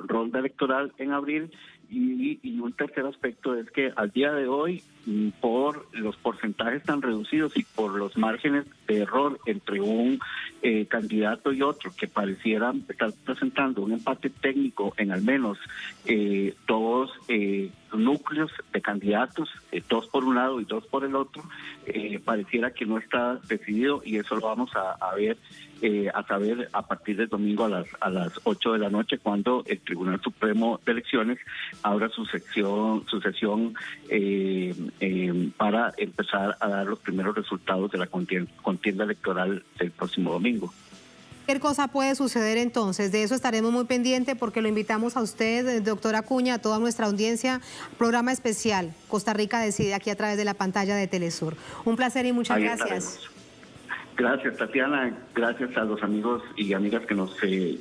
[SPEAKER 10] ronda electoral en abril, y un tercer aspecto es que al día de hoy, por los porcentajes tan reducidos y por los márgenes de error entre un candidato y otro, que pareciera estar presentando un empate técnico en al menos dos núcleos de candidatos, dos por un lado y dos por el otro, pareciera que no está decidido, y eso lo vamos a ver, a saber a partir del domingo a las 8 de la noche, cuando el Tribunal Supremo de Elecciones abra su sesión para empezar a dar los primeros resultados de la contienda electoral del próximo domingo.
[SPEAKER 1] ¿Qué cosa puede suceder entonces? De eso estaremos muy pendientes, porque lo invitamos a usted, doctor Acuña, a toda nuestra audiencia, programa especial Costa Rica Decide, aquí a través de la pantalla de Telesur. Un placer y muchas gracias.
[SPEAKER 10] Gracias, Tatiana. Gracias a los amigos y amigas que nos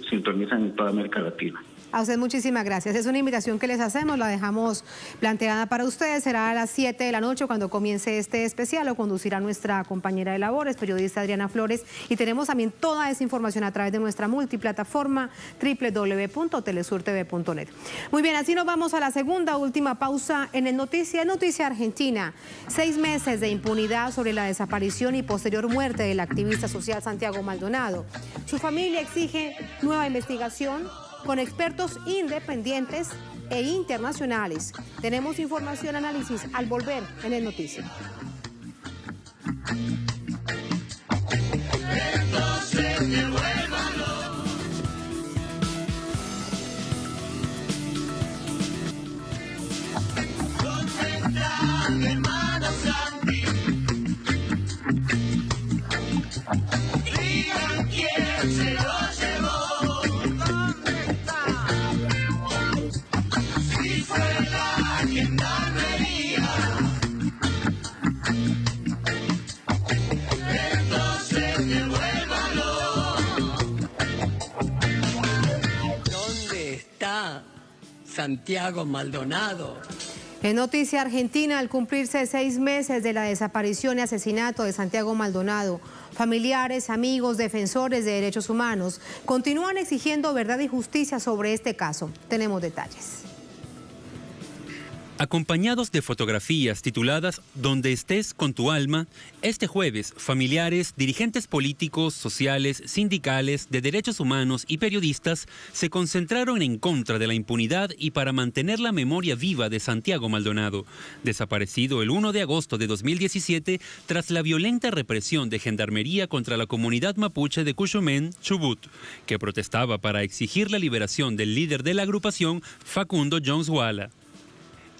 [SPEAKER 10] sintonizan en toda América Latina.
[SPEAKER 1] A usted muchísimas gracias. Es una invitación que les hacemos, la dejamos planteada para ustedes. Será a las 7 de la noche cuando comience este especial. Lo conducirá nuestra compañera de labores, periodista Adriana Flores. Y tenemos también toda esa información a través de nuestra multiplataforma www.telesurtv.net. Muy bien, así nos vamos a la segunda, última pausa en el Noticia Argentina. 6 meses de impunidad sobre la desaparición y posterior muerte del activista social Santiago Maldonado. Su familia exige nueva investigación con expertos independientes e internacionales. Tenemos información, análisis al volver en el Noticia.
[SPEAKER 12] Santiago Maldonado.
[SPEAKER 1] En Noticia Argentina, al cumplirse 6 meses de la desaparición y asesinato de Santiago Maldonado, familiares, amigos, defensores de derechos humanos continúan exigiendo verdad y justicia sobre este caso. Tenemos detalles.
[SPEAKER 2] Acompañados de fotografías tituladas "Donde estés con tu alma", este jueves, familiares, dirigentes políticos, sociales, sindicales, de derechos humanos y periodistas se concentraron en contra de la impunidad y para mantener la memoria viva de Santiago Maldonado, desaparecido el 1 de agosto de 2017 tras la violenta represión de Gendarmería contra la comunidad mapuche de Cuyumén, Chubut, que protestaba para exigir la liberación del líder de la agrupación, Facundo Jones Wala.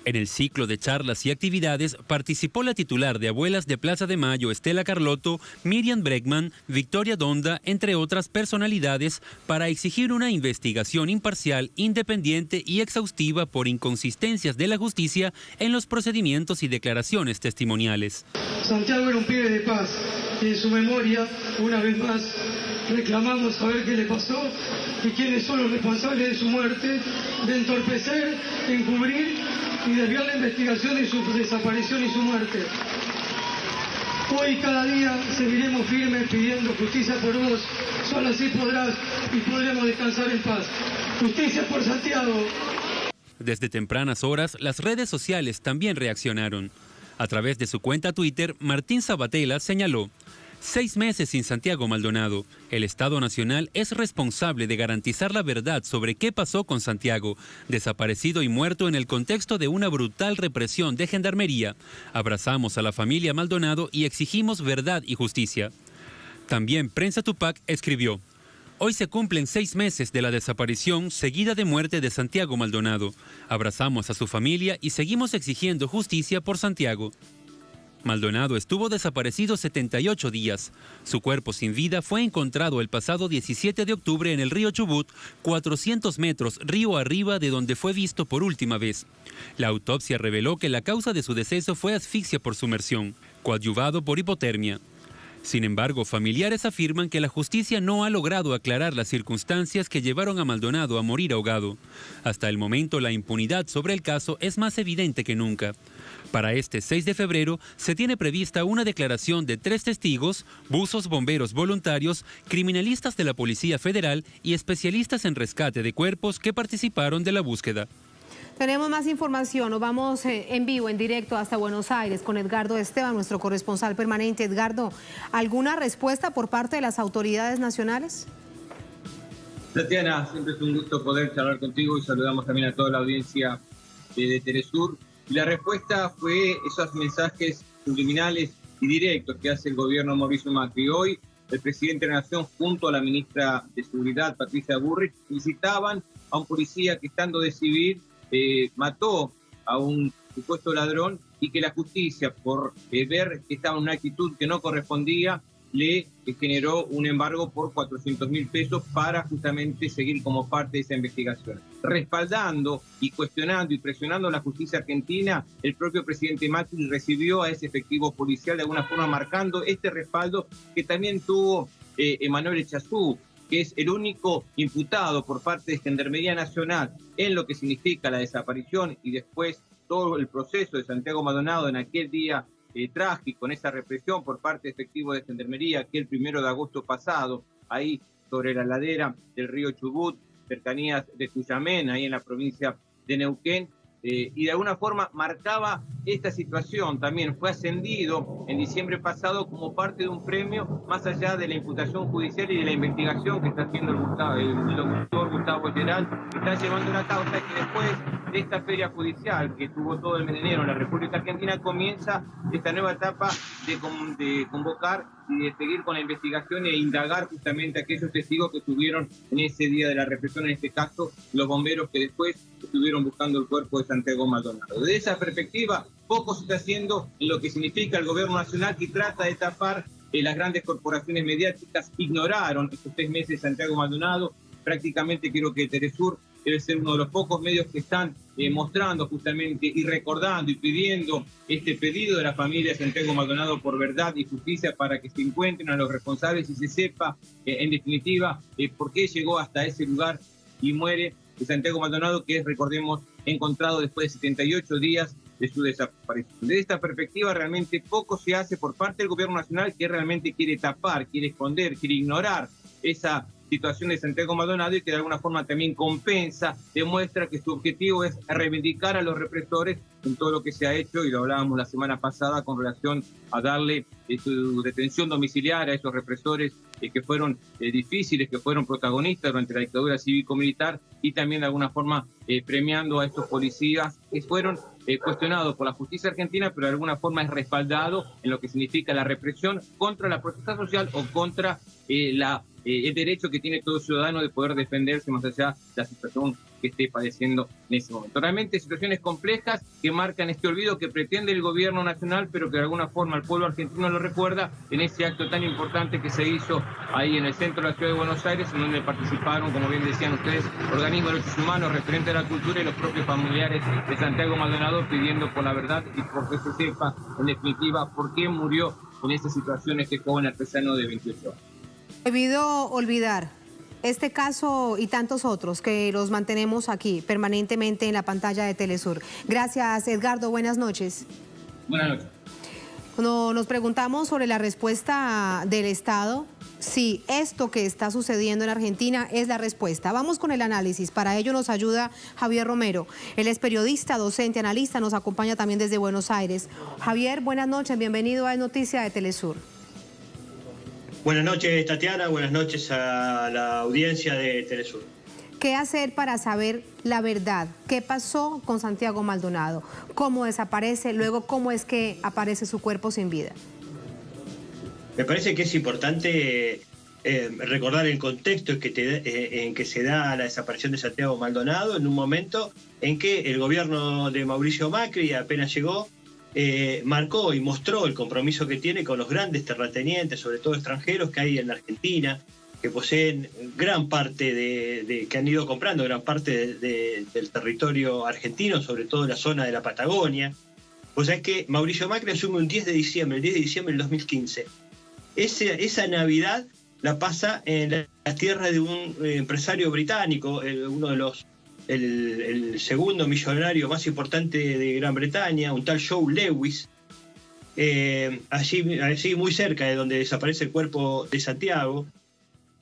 [SPEAKER 2] En el ciclo de charlas y actividades participó la titular de Abuelas de Plaza de Mayo, Estela Carlotto, Miriam Bregman, Victoria Donda, entre otras personalidades, para exigir una investigación imparcial, independiente y exhaustiva por inconsistencias de la justicia en los procedimientos y declaraciones testimoniales.
[SPEAKER 13] Santiago era un pibe de paz y en su memoria, una vez más, reclamamos saber qué le pasó y quiénes son los responsables de su muerte, de entorpecer, encubrir y desviar la investigación de su desaparición y su muerte. Hoy y cada día seguiremos firmes pidiendo justicia por vos. Solo así podrás y podremos descansar en paz. Justicia por Santiago.
[SPEAKER 2] Desde tempranas horas, las redes sociales también reaccionaron. A través de su cuenta Twitter, Martín Sabatella señaló: 6 meses sin Santiago Maldonado. El Estado Nacional es responsable de garantizar la verdad sobre qué pasó con Santiago, desaparecido y muerto en el contexto de una brutal represión de Gendarmería. Abrazamos a la familia Maldonado y exigimos verdad y justicia. También Prensa Tupac escribió: hoy se cumplen 6 meses de la desaparición seguida de muerte de Santiago Maldonado. Abrazamos a su familia y seguimos exigiendo justicia por Santiago. Maldonado estuvo desaparecido 78 días. Su cuerpo sin vida fue encontrado el pasado 17 de octubre en el río Chubut, 400 metros río arriba de donde fue visto por última vez. La autopsia reveló que la causa de su deceso fue asfixia por sumersión, coadyuvado por hipotermia. Sin embargo, familiares afirman que la justicia no ha logrado aclarar las circunstancias que llevaron a Maldonado a morir ahogado. Hasta el momento, la impunidad sobre el caso es más evidente que nunca. Para este 6 de febrero se tiene prevista una declaración de 3 testigos, buzos bomberos voluntarios, criminalistas de la Policía Federal y especialistas en rescate de cuerpos que participaron de la búsqueda.
[SPEAKER 1] Tenemos más información, nos vamos en vivo, en directo hasta Buenos Aires con Edgardo Esteban, nuestro corresponsal permanente. Edgardo, ¿alguna respuesta por parte de las autoridades nacionales?
[SPEAKER 14] Tatiana, siempre es un gusto poder charlar contigo y saludamos también a toda la audiencia de Telesur. La respuesta fue esos mensajes subliminales y directos que hace el gobierno Mauricio Macri. Hoy el presidente de la Nación junto a la ministra de Seguridad, Patricia Bullrich, visitaban a un policía que estando de civil mató a un supuesto ladrón y que la justicia, por ver que estaba en una actitud que no correspondía, le generó un embargo por 400.000 pesos para justamente seguir como parte de esa investigación. Respaldando y cuestionando y presionando a la justicia argentina, el propio presidente Macri recibió a ese efectivo policial de alguna forma marcando este respaldo que también tuvo Emanuel Echazú, que es el único imputado por parte de Gendarmería Nacional en lo que significa la desaparición y después todo el proceso de Santiago Maldonado en aquel día trágico, en esa represión por parte de efectivos de Gendarmería, aquel 1 de agosto pasado, ahí sobre la ladera del río Chubut, cercanías de Cuyamén, ahí en la provincia de Neuquén, y de alguna forma marcaba esta situación. También fue ascendido en diciembre pasado como parte de un premio, más allá de la imputación judicial y de la investigación que está haciendo el doctor Gustavo Geral, que está llevando una causa que después de esta feria judicial que tuvo todo el mes de enero en la República Argentina, comienza esta nueva etapa de convocar y de seguir con la investigación e indagar justamente a aquellos testigos que estuvieron en ese día de la represión, en este caso los bomberos que después estuvieron buscando el cuerpo de Santiago Maldonado. Desde esa perspectiva, poco se está haciendo en lo que significa el gobierno nacional, que trata de tapar las grandes corporaciones mediáticas. Ignoraron estos 3 meses de Santiago Maldonado. Prácticamente creo que Telesur debe ser uno de los pocos medios que están mostrando justamente y recordando y pidiendo este pedido de la familia de Santiago Maldonado por verdad y justicia para que se encuentren a los responsables y se sepa, en definitiva, por qué llegó hasta ese lugar y muere Santiago Maldonado, que es, recordemos, encontrado después de 78 días de su desaparición. Desde esta perspectiva, realmente poco se hace por parte del gobierno nacional, que realmente quiere tapar, quiere esconder, quiere ignorar esa situación de Santiago Maldonado y que de alguna forma también compensa, demuestra que su objetivo es reivindicar a los represores en todo lo que se ha hecho, y lo hablábamos la semana pasada con relación a darle su detención domiciliaria a esos represores que fueron difíciles, que fueron protagonistas durante la dictadura cívico-militar, y también de alguna forma premiando a estos policías que fueron cuestionados por la justicia argentina, pero de alguna forma es respaldado en lo que significa la represión contra la protesta social o contra el derecho que tiene todo ciudadano de poder defenderse más allá de la situación que esté padeciendo en ese momento. Realmente situaciones complejas que marcan este olvido que pretende el gobierno nacional, pero que de alguna forma el pueblo argentino lo recuerda en ese acto tan importante que se hizo ahí en el centro de la ciudad de Buenos Aires, en donde participaron, como bien decían ustedes, organismos de derechos humanos, referentes de la cultura y los propios familiares de Santiago Maldonado, pidiendo por la verdad y por que se sepa, en definitiva, por qué murió en esta situación este joven artesano de 28 años.
[SPEAKER 1] Olvido olvidar este caso y tantos otros que los mantenemos aquí permanentemente en la pantalla de Telesur. Gracias, Edgardo. Buenas noches.
[SPEAKER 14] Buenas noches.
[SPEAKER 1] Cuando nos preguntamos sobre la respuesta del Estado, si esto que está sucediendo en Argentina es la respuesta. Vamos con el análisis. Para ello nos ayuda Javier Romero. Él es periodista, docente, analista, nos acompaña también desde Buenos Aires. Javier, buenas noches. Bienvenido a Es Noticia de Telesur.
[SPEAKER 15] Buenas noches, Tatiana. Buenas noches a la audiencia de Telesur.
[SPEAKER 1] ¿Qué hacer para saber la verdad? ¿Qué pasó con Santiago Maldonado? ¿Cómo desaparece? Luego, ¿cómo es que aparece su cuerpo sin vida?
[SPEAKER 15] Me parece que es importante recordar el contexto en que se da la desaparición de Santiago Maldonado, en un momento en que el gobierno de Mauricio Macri, apenas llegó, marcó y mostró el compromiso que tiene con los grandes terratenientes, sobre todo extranjeros, que hay en la Argentina, que poseen gran parte que han ido comprando gran parte del territorio argentino, sobre todo la zona de la Patagonia. O sea que Mauricio Macri asume el 10 de diciembre del 2015. esa Navidad la pasa en las tierras de un empresario británico, uno de los el segundo millonario más importante de Gran Bretaña, un tal Joe Lewis, allí muy cerca de donde desaparece el cuerpo de Santiago.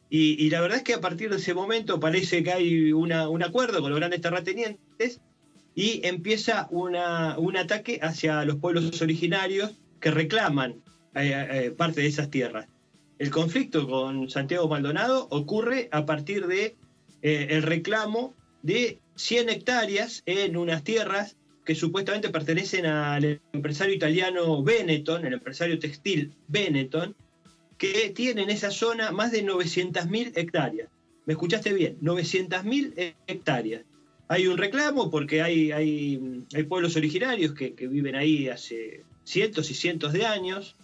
[SPEAKER 15] Y la verdad es que a partir de ese momento parece que hay un acuerdo con los grandes terratenientes y empieza un ataque hacia los pueblos originarios que reclaman parte de esas tierras. El conflicto con Santiago Maldonado ocurre a partir de el reclamo de 100 hectáreas en unas tierras que supuestamente pertenecen al empresario italiano Benetton, el empresario textil Benetton, que tiene en esa zona más de 900.000 hectáreas. ¿Me escuchaste bien? 900.000 hectáreas. Hay un reclamo porque hay pueblos originarios que viven ahí hace cientos y cientos de años.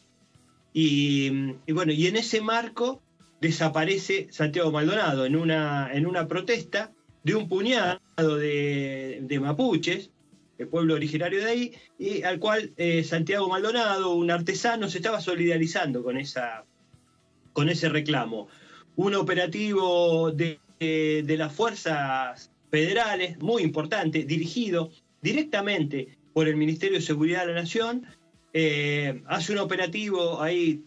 [SPEAKER 15] Y bueno, y en ese marco desaparece Santiago Maldonado en una protesta de un puñado de mapuches, el pueblo originario de ahí, y al cual Santiago Maldonado, un artesano, se estaba solidarizando con ese reclamo. Un operativo de las fuerzas federales muy importante, dirigido directamente por el Ministerio de Seguridad de la Nación, hace un operativo ahí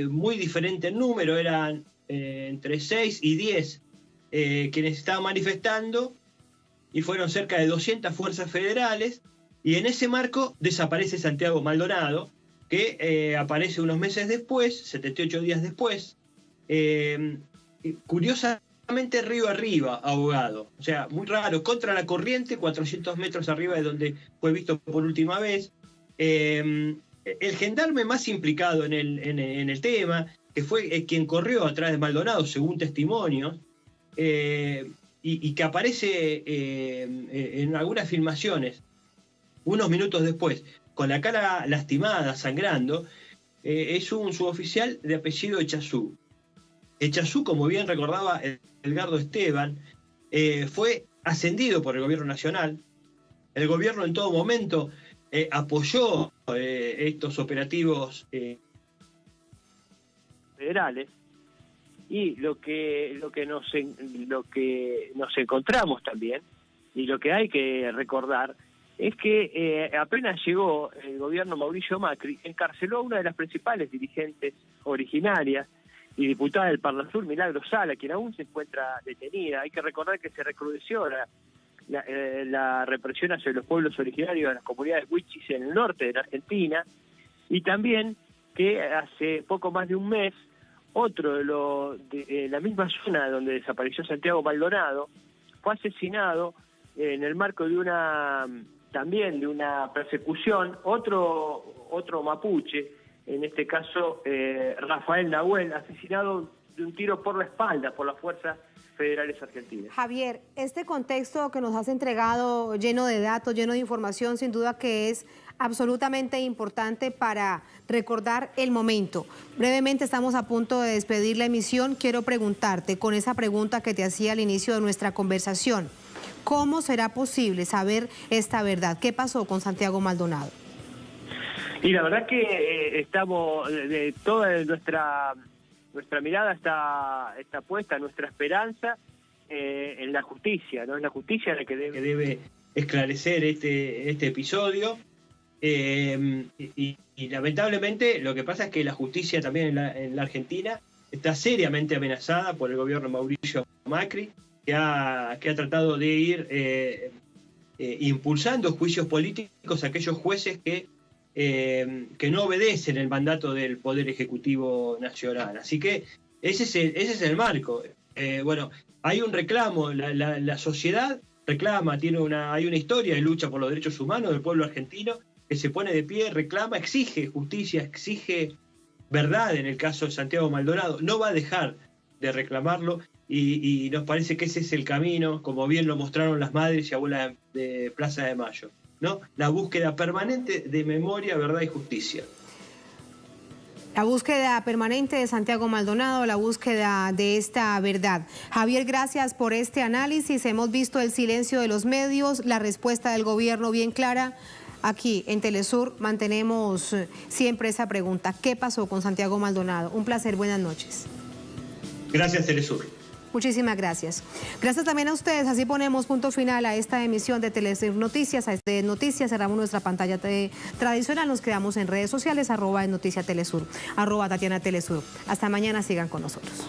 [SPEAKER 15] muy diferente en número, eran entre 6 y 10 quienes estaban manifestando, y fueron cerca de 200 fuerzas federales, y en ese marco desaparece Santiago Maldonado, que aparece unos meses después, 78 días después, curiosamente río arriba, ahogado. O sea, muy raro, contra la corriente, 400 metros arriba de donde fue visto por última vez. El gendarme más implicado en el tema, que fue quien corrió atrás de Maldonado, según testimonios, y que aparece en algunas filmaciones unos minutos después, con la cara lastimada, sangrando, es un suboficial de apellido Echazú. Echazú, como bien recordaba Edgardo Esteban, fue ascendido por el gobierno nacional. El gobierno en todo momento apoyó estos operativos federales, y lo que nos encontramos también, y lo que hay que recordar, es que apenas llegó el gobierno Mauricio Macri, encarceló a una de las principales dirigentes originarias y diputada del Parnasur, Milagro Sala, quien aún se encuentra detenida. Hay que recordar que se recrudeció la represión hacia los pueblos originarios de las comunidades huichis en el norte de la Argentina, y también que hace poco más de un mes, otro de la misma zona donde desapareció Santiago Maldonado, fue asesinado en el marco de una persecución, otro mapuche, en este caso Rafael Nahuel, asesinado de un tiro por la espalda por las fuerzas federales argentinas.
[SPEAKER 1] Javier, este contexto que nos has entregado, lleno de datos, lleno de información, sin duda que es absolutamente importante para recordar el momento. Brevemente, estamos a punto de despedir la emisión. Quiero preguntarte, con esa pregunta que te hacía al inicio de nuestra conversación, ¿cómo será posible saber esta verdad? ¿Qué pasó con Santiago Maldonado?
[SPEAKER 16] Y la verdad que estamos, toda nuestra mirada está puesta, nuestra esperanza en la justicia, ¿no? Es la justicia la que debe
[SPEAKER 15] esclarecer este episodio. Y lamentablemente lo que pasa es que la justicia también en la Argentina está seriamente amenazada por el gobierno de Mauricio Macri, que ha tratado de ir impulsando juicios políticos a aquellos jueces que no obedecen el mandato del Poder Ejecutivo Nacional. Así que ese es el marco. Bueno, hay un reclamo, la sociedad reclama, hay una historia de lucha por los derechos humanos del pueblo argentino que se pone de pie, reclama, exige justicia, exige verdad en el caso de Santiago Maldonado, no va a dejar de reclamarlo, y nos parece que ese es el camino, como bien lo mostraron las madres y abuelas de Plaza de Mayo, ¿no? La búsqueda permanente de memoria, verdad y justicia.
[SPEAKER 1] La búsqueda permanente de Santiago Maldonado, la búsqueda de esta verdad. Javier, gracias por este análisis. Hemos visto el silencio de los medios, la respuesta del gobierno bien clara. Aquí en Telesur mantenemos siempre esa pregunta. ¿Qué pasó con Santiago Maldonado? Un placer, buenas noches.
[SPEAKER 15] Gracias, Telesur.
[SPEAKER 1] Muchísimas gracias. Gracias también a ustedes. Así ponemos punto final a esta emisión de Telesur Noticias. A este Noticias cerramos nuestra pantalla tradicional. Nos quedamos en redes sociales, @Noticia Telesur, @Tatiana Telesur. Hasta mañana, sigan con nosotros.